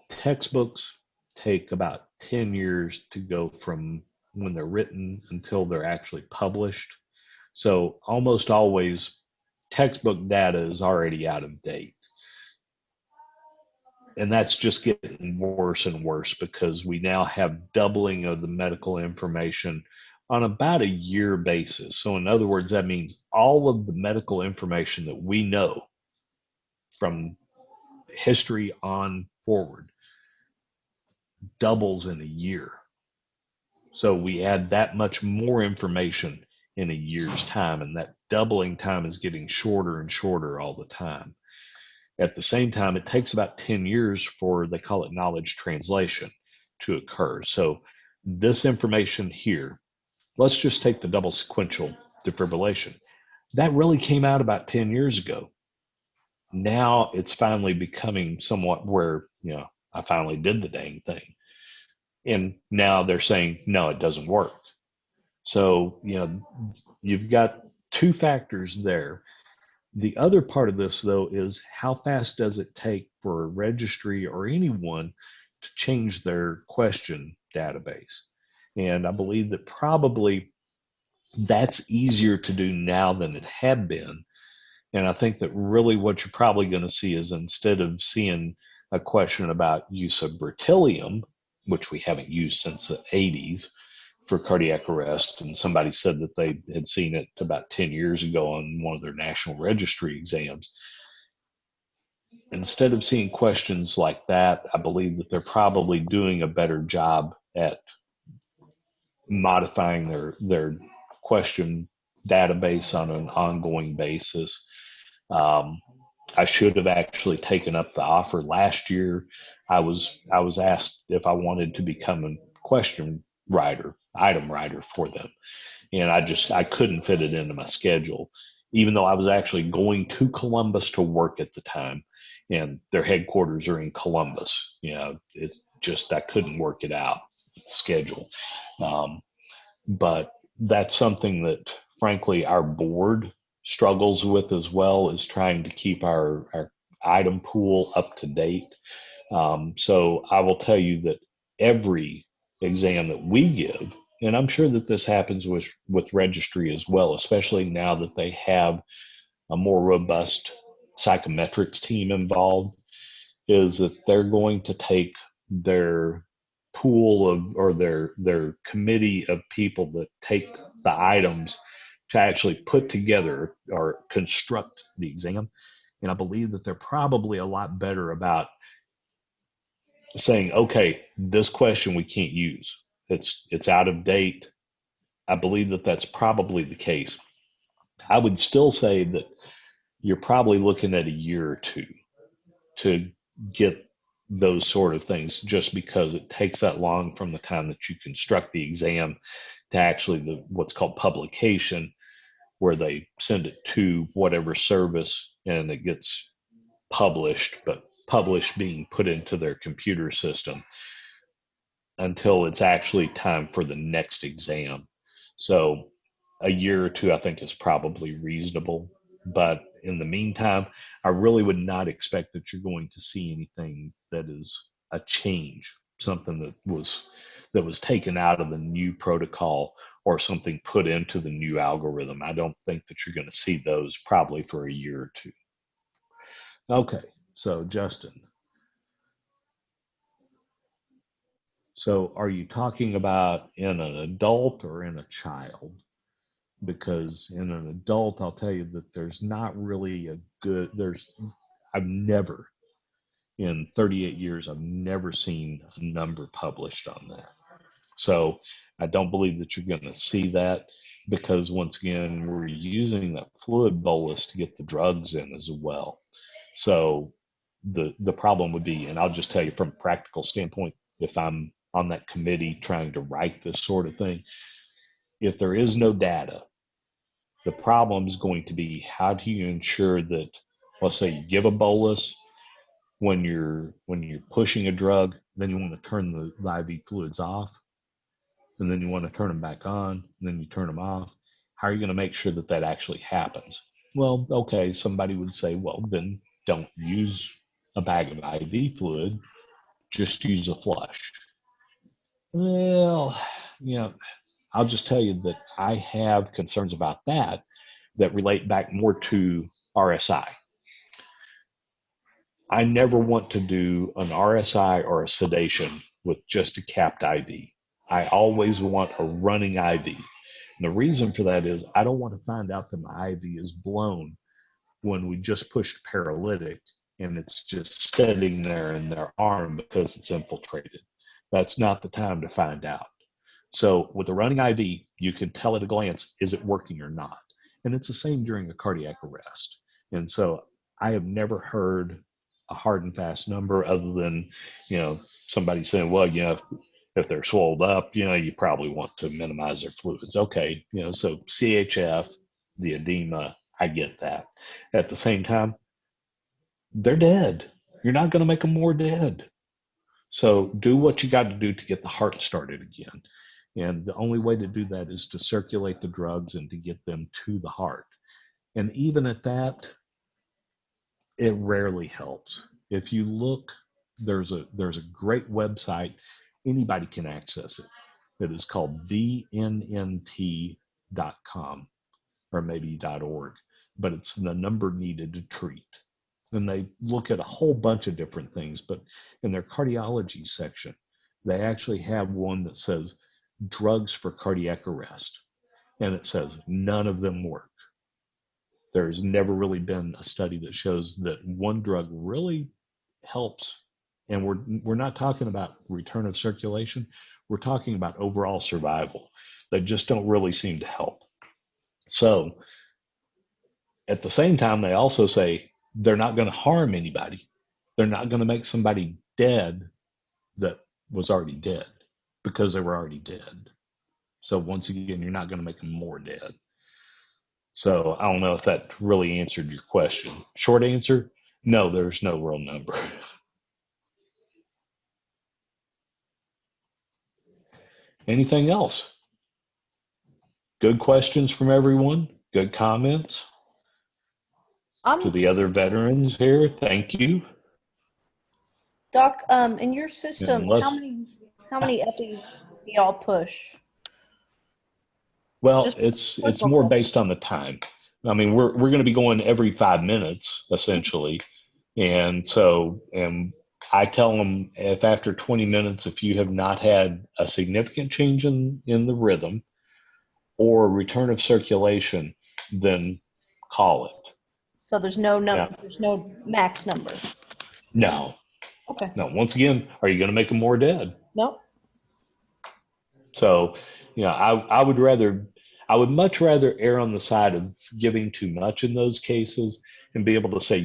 textbooks take about 10 years to go from when they're written until they're actually published. So almost always textbook data is already out of date. And that's just getting worse and worse because we now have doubling of the medical information on about a year basis. So in other words, that means all of the medical information that we know from history on forward doubles in a year. So we add that much more information in a year's time, and that doubling time is getting shorter and shorter all the time. At the same time, it takes about 10 years for, they call it knowledge translation, to occur. So this information here, let's just take the double sequential defibrillation. That really came out about 10 years ago. Now it's finally becoming somewhat where, I finally did the dang thing. And now they're saying, no, it doesn't work. So, you've got two factors there. The other part of this, though, is how fast does it take for a registry or anyone to change their question database? And I believe that probably that's easier to do now than it had been. And I think that really what you're probably going to see is, instead of seeing a question about use of beryllium, which we haven't used since the 80s for cardiac arrest, and somebody said that they had seen it about 10 years ago on one of their national registry exams. Instead of seeing questions like that, I believe that they're probably doing a better job at modifying their question database on an ongoing basis. I should have actually taken up the offer last year. I was asked if I wanted to become a question writer, item writer for them, and I couldn't fit it into my schedule, even though I was actually going to Columbus to work at the time, and their headquarters are in Columbus. It's just I couldn't work it out schedule. But that's something that, frankly, our board struggles with as well, is trying to keep our item pool up to date. So I will tell you that every exam that we give, and I'm sure that this happens with registry as well, especially now that they have a more robust psychometrics team involved, is that they're going to take their pool of, or their committee of people that take the items to actually put together or construct the exam. And I believe that they're probably a lot better about saying, okay, this question we can't use. It's out of date. I believe that that's probably the case. I would still say that you're probably looking at a year or two to get those sort of things, just because it takes that long from the time that you construct the exam to actually what's called publication, where they send it to whatever service and it gets published, but published being put into their computer system, until it's actually time for the next exam. So a year or two, I think, is probably reasonable. But in the meantime, I really would not expect that you're going to see anything that is a change, something that was taken out of the new protocol or something put into the new algorithm. I don't think that you're going to see those probably for a year or two. Okay, so Justin. So are you talking about in an adult or in a child? Because in an adult, I'll tell you that there's not really I've never in 38 years, I've never seen a number published on that. So I don't believe that you're going to see that, because once again, we're using that fluid bolus to get the drugs in as well. So the problem would be, and I'll just tell you from a practical standpoint, if I'm on that committee trying to write this sort of thing, if there is no data, the problem is going to be, how do you ensure that, let's say you give a bolus, when you're pushing a drug, then you want to turn the IV fluids off, and then you want to turn them back on, and then you turn them off. How are you going to make sure that that actually happens? Well, okay, somebody would say, well, then don't use a bag of IV fluid, just use a flush. Well, I'll just tell you that I have concerns about that relate back more to RSI. I never want to do an RSI or a sedation with just a capped IV. I always want a running IV. And the reason for that is I don't want to find out that my IV is blown when we just pushed paralytic and it's just sitting there in their arm because it's infiltrated. That's not the time to find out. So with a running IV, you can tell at a glance, is it working or not? And it's the same during a cardiac arrest. And so I have never heard a hard and fast number other than, somebody saying, well, if they're swelled up, you probably want to minimize their fluids. Okay. So CHF, the edema, I get that. At the same time, they're dead. You're not going to make them more dead. So do what you got to do to get the heart started again. And the only way to do that is to circulate the drugs and to get them to the heart. And even at that, it rarely helps. If you look, there's a great website. Anybody can access it. It is called vnnt.com or maybe .org, but it's the number needed to treat. And they look at a whole bunch of different things, but in their cardiology section, they actually have one that says drugs for cardiac arrest. And it says none of them work. There's never really been a study that shows that one drug really helps. And we're not talking about return of circulation. We're talking about overall survival. They just don't really seem to help. So at the same time, they also say they're not going to harm anybody. They're not going to make somebody dead that was already dead because they were already dead. So once again, you're not going to make them more dead. So I don't know if that really answered your question. Short answer, no, there's no real number. Anything else? Good questions from everyone. Good comments. To the other veterans here, thank you. Doc, in your system, how many EPIs do y'all push? Well, it's more based on the time. I mean, we're going to be going every 5 minutes essentially, and I tell them, if after 20 minutes, if you have not had a significant change in the rhythm or return of circulation, then call it. So there's no number. Yeah. There's no max number. No. Okay. No. Once again, are you going to make them more dead? No. So, I would much rather err on the side of giving too much in those cases and be able to say,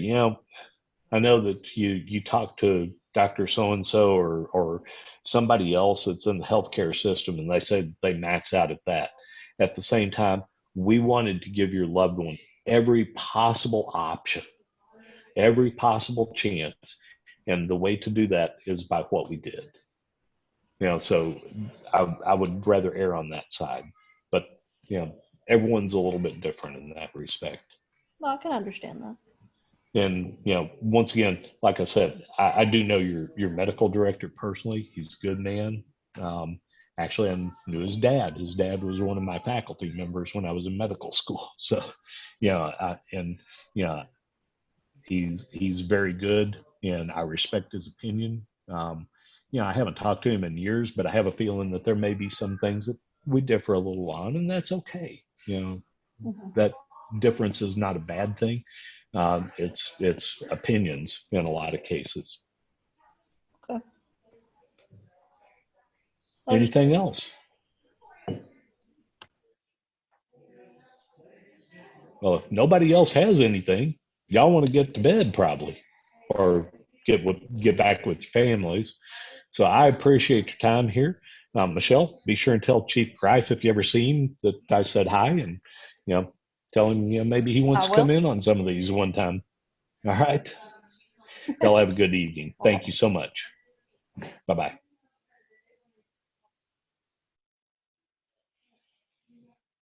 I know that you talk to Dr. So-and-so or somebody else that's in the healthcare system and they say that they max out at that. At the same time, we wanted to give your loved one every possible option, every possible chance. And the way to do that is by what we did. So I would rather err on that side. But, everyone's a little bit different in that respect. No, I can understand that. And, once again, like I said, I do know your medical director personally. He's a good man. Actually, I knew his dad. His dad was one of my faculty members when I was in medical school. So, he's very good, and I respect his opinion. I haven't talked to him in years, but I have a feeling that there may be some things that we differ a little on, and that's okay. That difference is not a bad thing. It's opinions in a lot of cases. Anything else? Well, if nobody else has anything, y'all want to get to bed probably, or get back with your families. So I appreciate your time here. Michelle, be sure and tell Chief Greif if you ever see him that I said hi, and tell him maybe he wants to come in on some of these one time. All right. Y'all have a good evening. Thank you so much. Bye-bye.